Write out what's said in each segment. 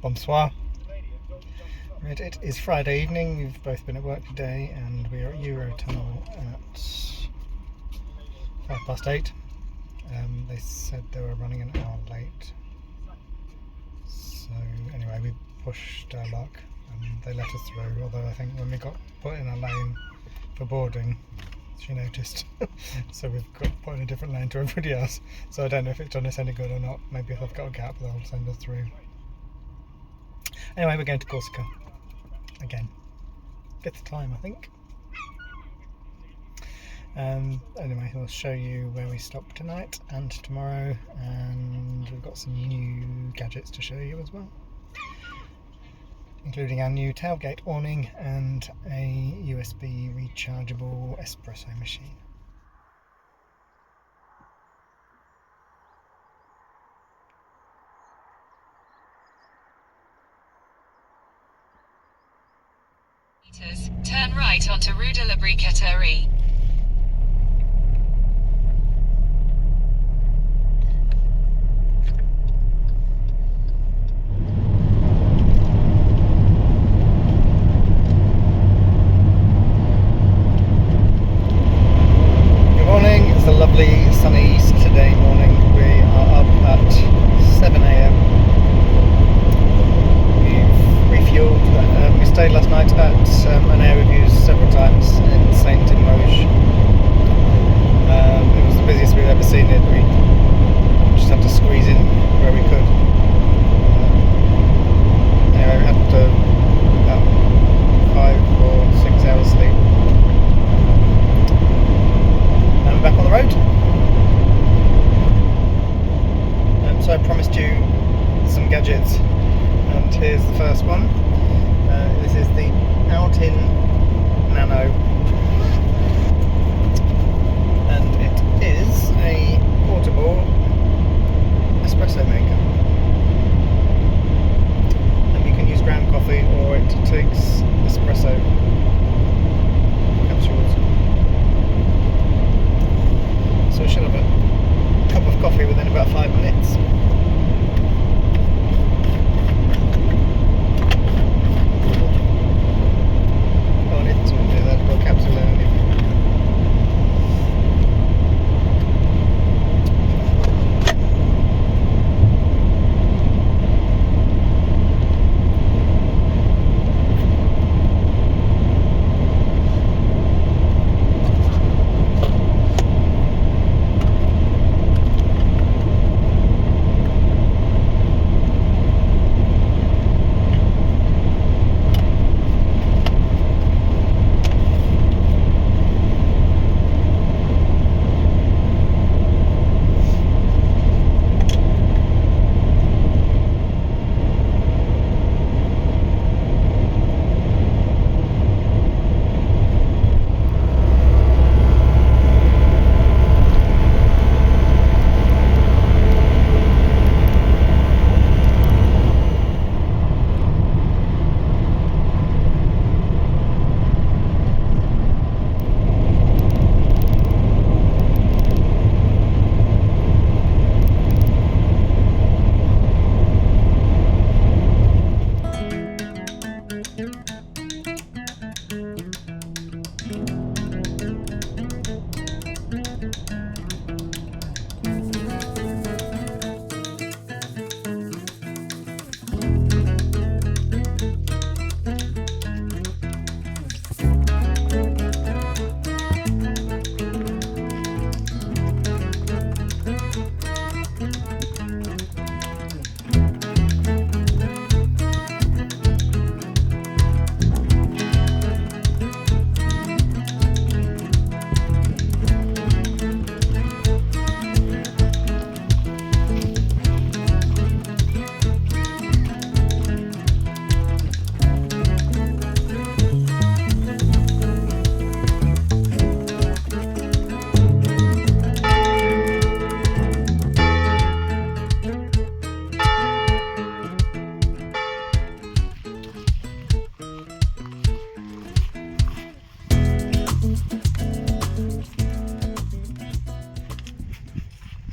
Bonsoir. It is Friday evening. We've both been at work today, and we are at Eurotunnel at 8:05. They said they were running an hour late. So anyway, we pushed our luck, and they let us through. Although I think when we got put in a lane for boarding, she noticed. So we've got put in a different lane to everybody else. So I don't know if it's done us any good or not. Maybe if I've got a gap, they'll send us through. Anyway, we're going to Corsica again. Fifth time, I think. Anyway, we'll show you where we stop tonight and tomorrow, and we've got some new gadgets to show you as well, including our new tailgate awning and a USB rechargeable espresso machine. Turn right onto Rue de la Briqueterie. Good morning, it's a lovely sunny Saturday morning. We are up at 7 AM. We've refueled. We stayed last night at an air reviews several times in Saint-Immoge. It was the busiest we've ever seen it. We just had to squeeze in where we could. Anyway, we had about 5 or 6 hours sleep. And we're back on the road. So I promised you some gadgets, and here's the first one. This is the Outin Nano, and it is a portable espresso maker, and you can use ground coffee or it takes espresso capsules. So we should have a cup of coffee within about 5 minutes.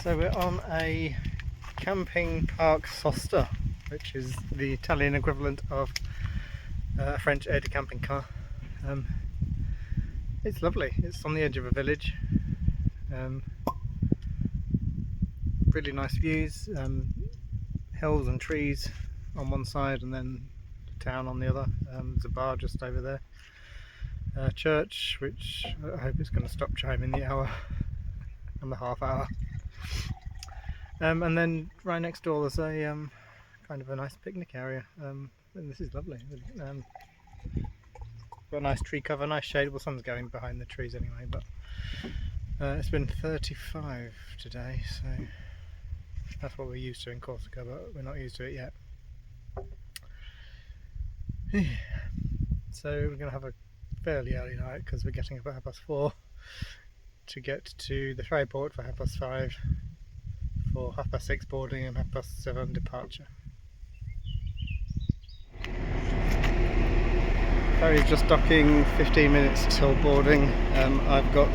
So we're on a camping park soster which is the Italian equivalent of a French aide de camping car. It's lovely. It's on the edge of a village. Really nice views, hills and trees on one side and then town on the other. There's a bar just over there. Church, which I hope is going to stop chiming the hour and the half hour. And then right next door there's a kind of a nice picnic area. And this is lovely. Got a nice tree cover, nice shade. Well, sun's going behind the trees anyway, but it's been 35 today, so that's what we're used to in Corsica, but we're not used to it yet. So we're going to have a fairly early night because we're getting up at 4:30 to get to the ferry port for 5:30 for 6:30 boarding and 7:30 departure. Ferry's just docking, 15 minutes till boarding. I've got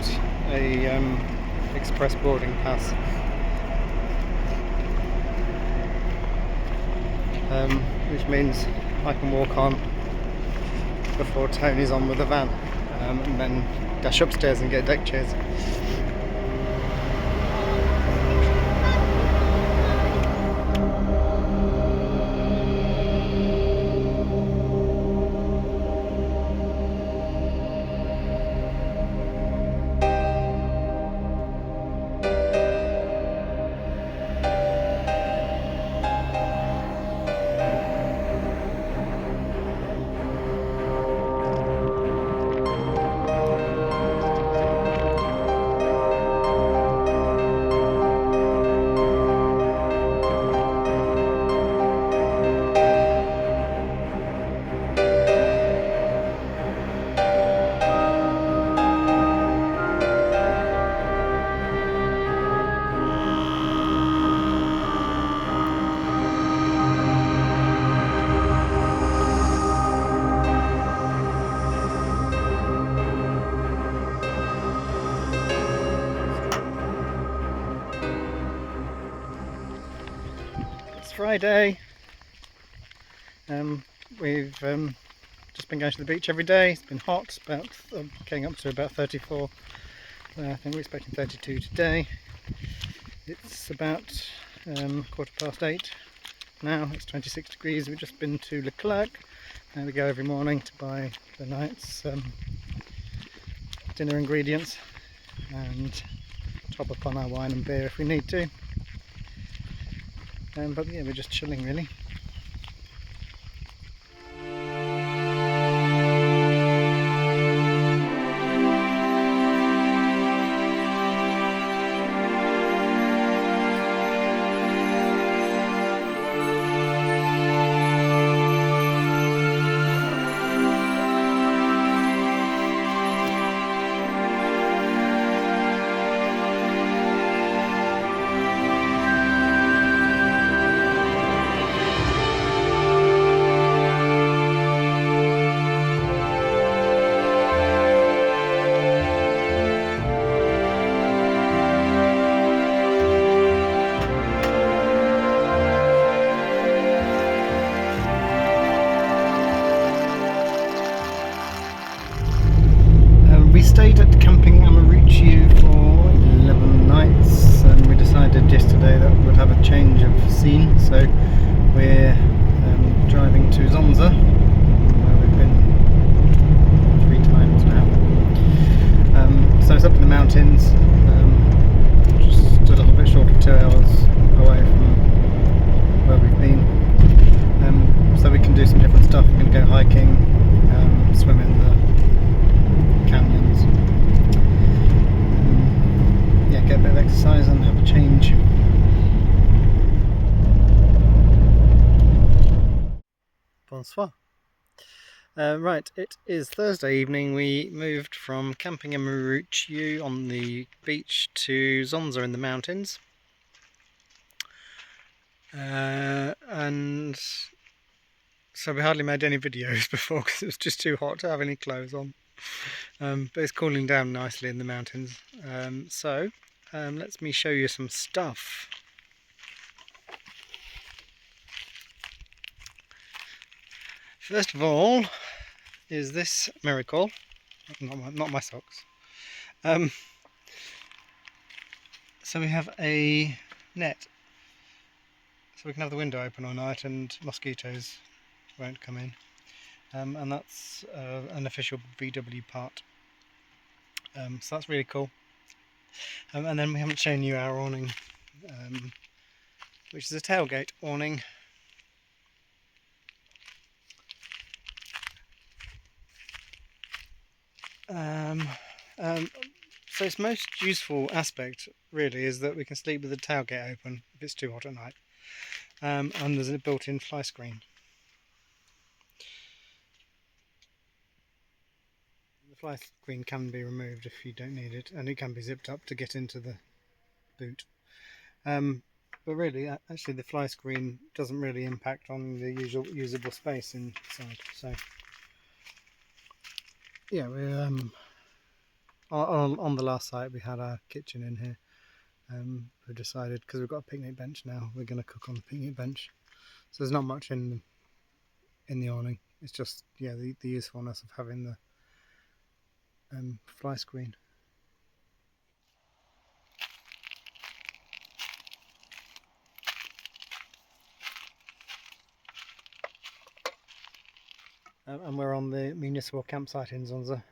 a express boarding pass, which means I can walk on before Tony's on with the van, and then dash upstairs and get deck chairs. Friday. We've just been going to the beach every day. It's been hot, about getting up to about 34. I think we're expecting 32 today. It's about 8:15 now. It's 26 degrees. We've just been to Leclerc. We go every morning to buy the night's dinner ingredients and top up on our wine and beer if we need to. But yeah, we're just chilling really. We stayed at camping Amurucciu for 11 nights, and we decided yesterday that we would have a change of scene, so we're driving to Zonza, where we've been 3 times now. So it's up in the mountains, just a little bit short of 2 hours away from where we've been, so we can do some different stuff. We're going to go hiking, swim in the canyons, yeah, get a bit of exercise and have a change. Bonsoir. Right, it is Thursday evening. We moved from camping in Amurucciu on the beach to Zonza in the mountains, and so we hardly made any videos before because it was just too hot to have any clothes on. But it's cooling down nicely in the mountains, so let me show you some stuff. First of all is this miracle, not my socks. So we have a net, so we can have the window open all night and mosquitoes won't come in. And that's an official VW part. So that's really cool. And then we haven't shown you our awning, which is a tailgate awning. So its most useful aspect really is that we can sleep with the tailgate open if it's too hot at night, and there's a built-in fly screen. The fly screen can be removed if you don't need it, and it can be zipped up to get into the boot. But really, actually the fly screen doesn't really impact on the usual usable space inside. So yeah, we're on the last site we had our kitchen in here. We decided, because we've got a picnic bench now, we're going to cook on the picnic bench. So there's not much in the awning. It's just, yeah, the usefulness of having the fly screen. And we're on the municipal campsite in Zonza.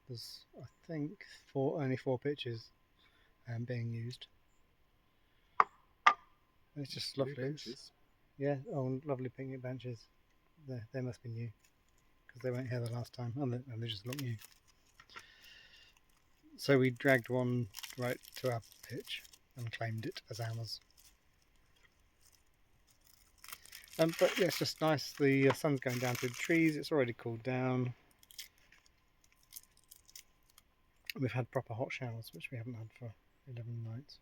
There's, I think, only 4 pitches being used. It's just lovely. Yeah, lovely picnic benches. They must be new, because they weren't here the last time, and they just look new. So we dragged one right to our pitch and claimed it as ours. But yeah, it's just nice. The sun's going down through the trees. It's already cooled down. We've had proper hot showers, which we haven't had for 11 nights.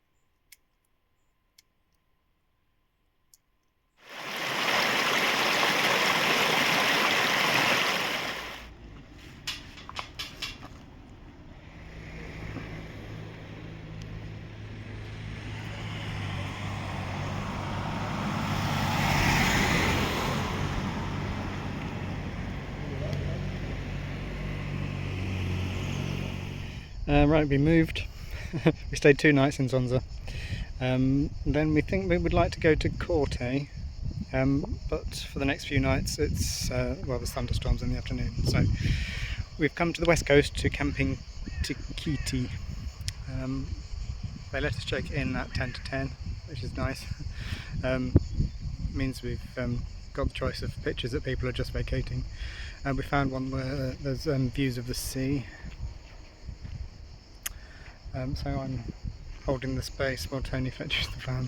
Right, we moved. We stayed 2 nights in Zonza. Then we think we would like to go to Corte, but for the next few nights it's, well, there's thunderstorms in the afternoon. So we've come to the west coast to camping Tikiti. They let us check in at 10 to 10, which is nice. Means we've got the choice of pitches that people are just vacating. We found one where there's views of the sea. So I'm holding the space while Tony fetches the van.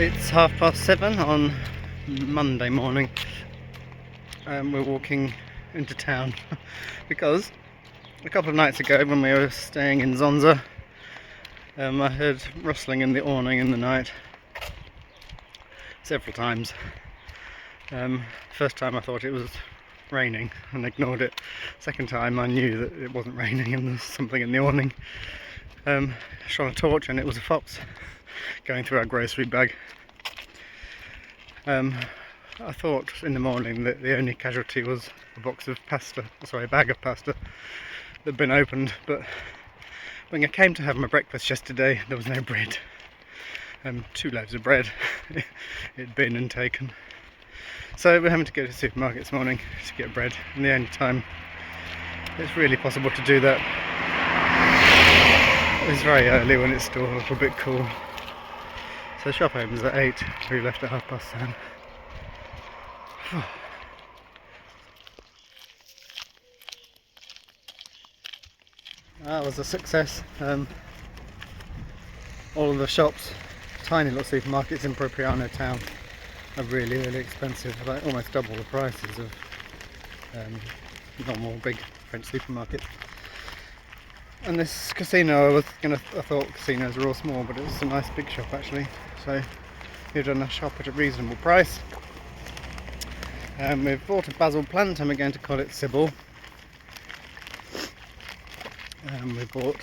It's 7:30 on Monday morning, we're walking into town because a couple of nights ago when we were staying in Zonza, I heard rustling in the awning in the night several times. First time I thought it was raining and ignored it. Second time I knew that it wasn't raining and there was something in the awning. Shone a torch and it was a fox going through our grocery bag. I thought in the morning that the only casualty was a bag of pasta that had been opened, but when I came to have my breakfast yesterday there was no bread. 2 loaves of bread it'd been and taken. So we're having to go to the supermarket this morning to get bread, and the only time it's really possible to do that is very early when it's still a little bit cool. So shop opens at 8, we left at 7:30. That was a success. All of the shops, tiny little supermarkets in Propriano town, are really, really expensive, like almost double the prices of normal big French supermarkets. And this casino, I thought casinos were all small, but it was a nice big shop actually. So we've done a shop at a reasonable price. We've bought a basil plant and we're going to call it Sybil. We bought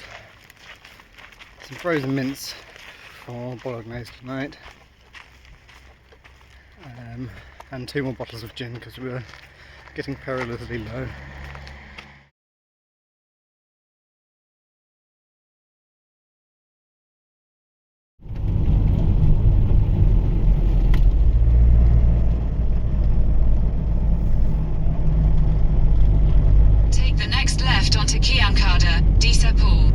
some frozen mince for bolognese tonight, and 2 more bottles of gin because we were getting perilously low. Take the next left onto Chiancada di Sepul.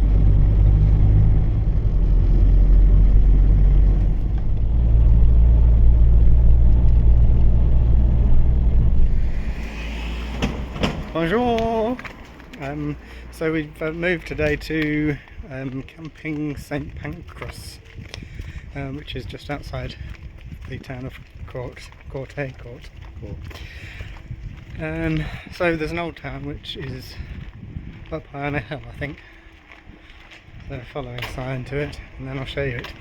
Bonjour! So we've moved today to Camping St Pancras, which is just outside the town of Corte. So there's an old town which is up high on a hill, I think. So following a sign to it, and then I'll show you it.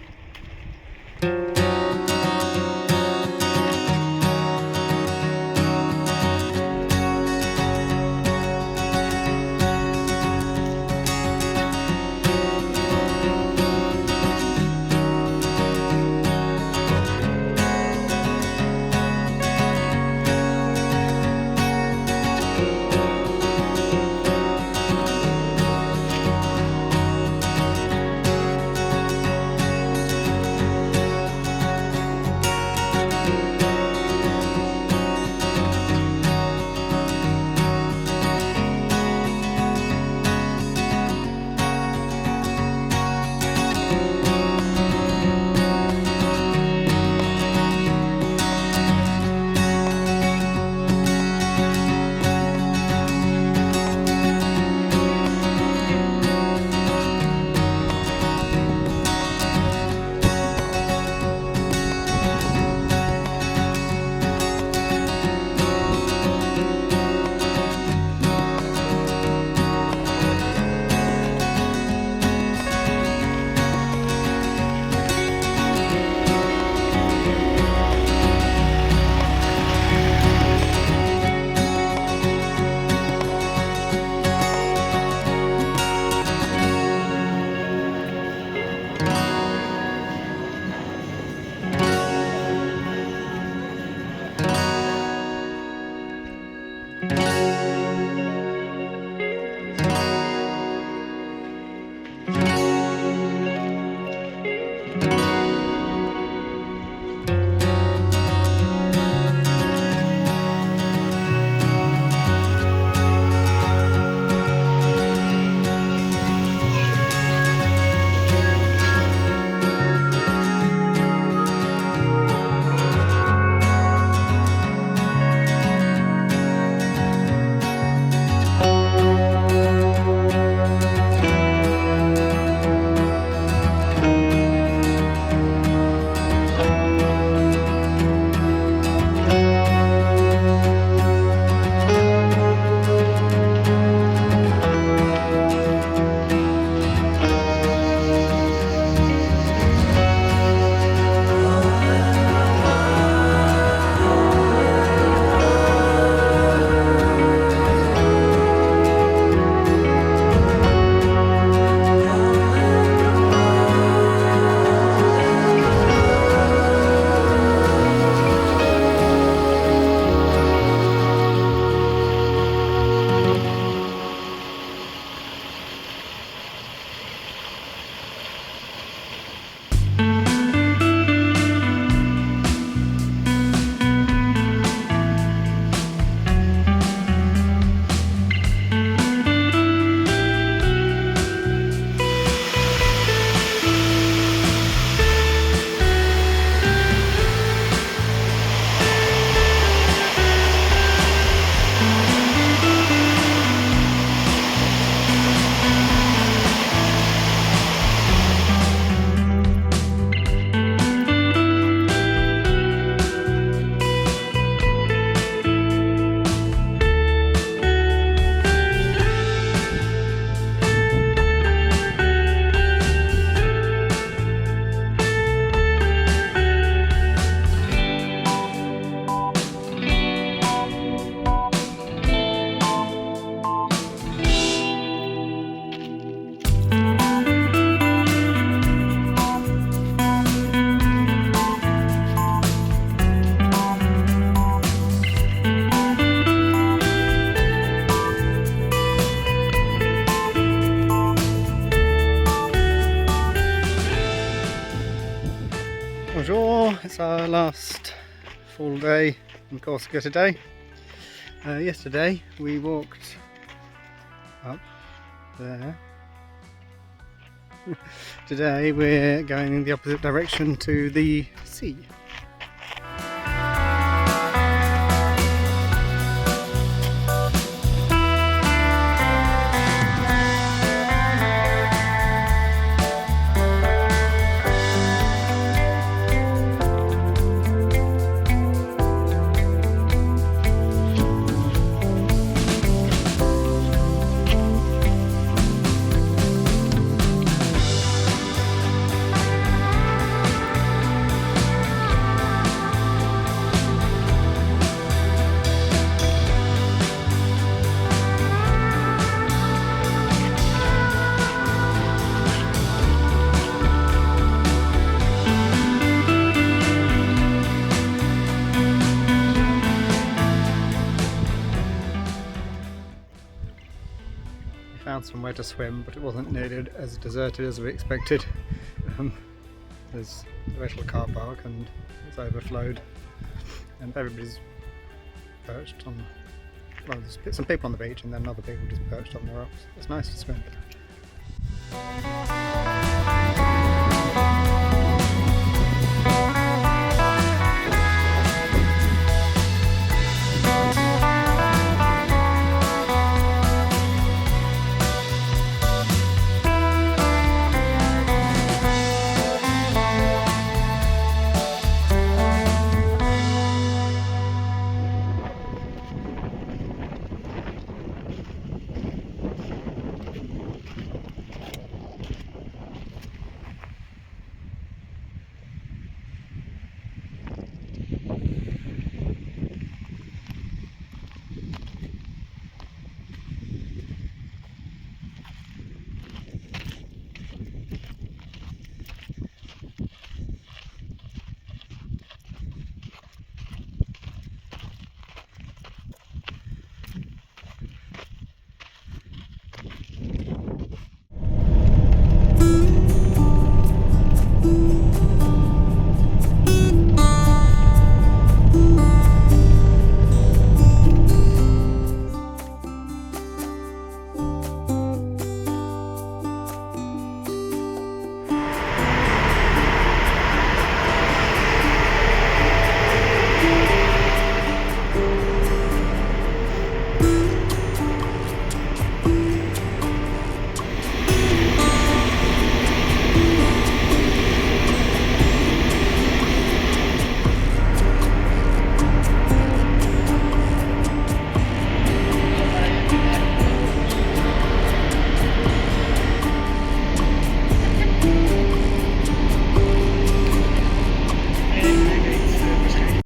our last full day in Corsica today. Yesterday we walked up there. Today we're going in the opposite direction to the sea. Found somewhere to swim, but it wasn't nearly as deserted as we expected. There's a little car park and it's overflowed, and everybody's perched on. Well, there's some people on the beach, and then other people just perched on the rocks. It's nice to swim.